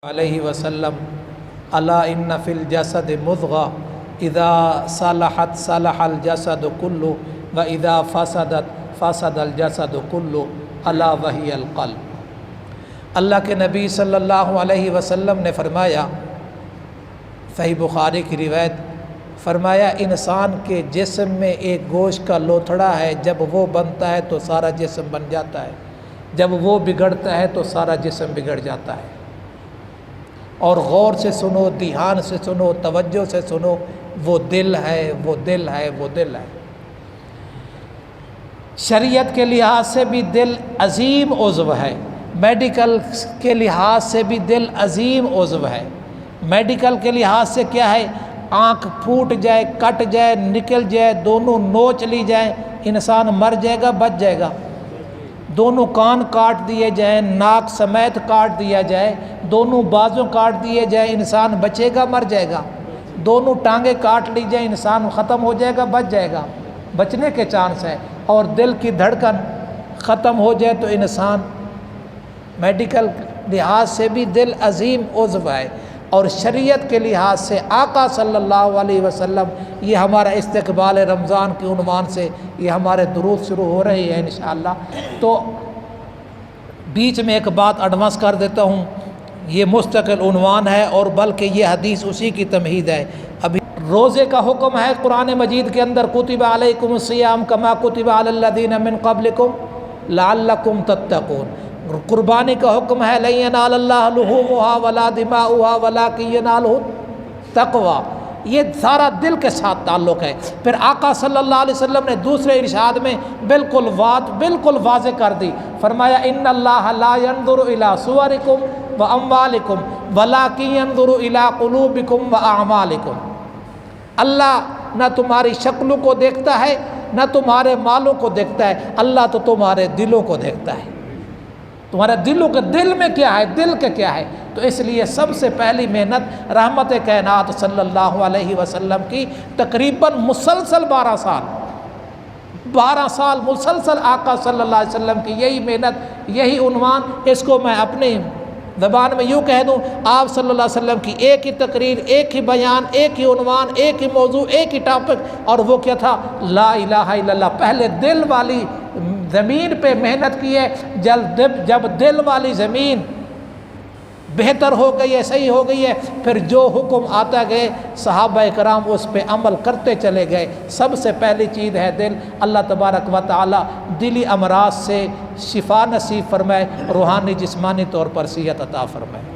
علیہ وسلم الا ان فی الجسد مضغہ اذا صلحت صلح الجسد کلہ و اذا فسدت فسد الجسد کلہ الا وہی القلب۔ اللہ کے نبی صلی اللہ علیہ وسلم نے فرمایا، صحیح بخاری کی روایت، فرمایا انسان کے جسم میں ایک گوشت کا لوتھڑا ہے، جب وہ بنتا ہے تو سارا جسم بن جاتا ہے، جب وہ بگڑتا ہے تو سارا جسم بگڑ جاتا ہے۔ اور غور سے سنو، دھیان سے سنو، توجہ سے سنو، وہ دل ہے، وہ دل ہے، وہ دل ہے۔ شریعت کے لحاظ سے بھی دل عظیم عضو ہے، میڈیکل کے لحاظ سے بھی دل عظیم عضو ہے۔ میڈیکل کے لحاظ سے کیا ہے؟ آنکھ پھوٹ جائے، کٹ جائے، نکل جائے، دونوں نوچ لی جائیں، انسان مر جائے گا، بچ جائے گا۔ دونوں کان کاٹ دیے جائیں، ناک سمیت کاٹ دیا جائے، دونوں بازوں کاٹ دیے جائیں، انسان بچے گا، مر جائے گا۔ دونوں ٹانگیں کاٹ لی جائیں، انسان ختم ہو جائے گا، بچ جائے گا، بچنے کے چانس ہے۔ اور دل کی دھڑکن ختم ہو جائے تو انسان، میڈیکل لحاظ سے بھی دل عظیم عضو ہے۔ اور شریعت کے لحاظ سے آقا صلی اللہ علیہ وسلم، یہ ہمارا استقبال رمضان کے عنوان سے یہ ہمارے درود شروع ہو رہے ہیں انشاءاللہ۔ تو بیچ میں ایک بات ایڈوانس کر دیتا ہوں، یہ مستقل عنوان ہے اور بلکہ یہ حدیث اسی کی تمہید ہے۔ ابھی روزے کا حکم ہے قرآن مجید کے اندر، کتب علیکم الصیام کما کتب علی الذین من قبلکم لعلکم تتقون۔ قربانی کا حکم ہے، لن ینال اللہ لحومها ولا دماؤها ولکن ینالہ التقوی۔ یہ سارا دل کے ساتھ تعلق ہے۔ پھر آقا صلی اللہ علیہ وسلم نے دوسرے ارشاد میں بالکل واضح کر دی، فرمایا ان اللہ لا ينظر الى صورکم واموالکم ولکن ينظر الى قلوبکم واعمالکم۔ اللہ نہ تمہاری شکلوں کو دیکھتا ہے، نہ تمہارے مالوں کو دیکھتا ہے، اللہ تو تمہارے دلوں کو دیکھتا ہے۔ تمہارے دلوں کے دل میں کیا ہے، دل کے کیا ہے۔ تو اس لیے سب سے پہلی محنت رحمت کائنات صلی اللہ علیہ وسلم کی تقریباً مسلسل 12 سال مسلسل آقا صلی اللہ علیہ وسلم کی یہی محنت، یہی عنوان۔ اس کو میں اپنی زبان میں یوں کہہ دوں، آپ صلی اللہ علیہ وسلم کی ایک ہی تقریر، ایک ہی بیان، ایک ہی عنوان، ایک ہی موضوع، ایک ہی ٹاپک، اور وہ کیا تھا؟ لا الہ الا اللہ۔ پہلے دل والی زمین پہ محنت کی ہے، جب دل والی زمین بہتر ہو گئی ہے، صحیح ہو گئی ہے، پھر جو حکم آتا گئے صحابہ کرام اس پہ عمل کرتے چلے گئے۔ سب سے پہلی چیز ہے دل۔ اللہ تبارک و تعالی دلی امراض سے شفا نصیب فرمائے، روحانی جسمانی طور پر صحت عطا فرمائے۔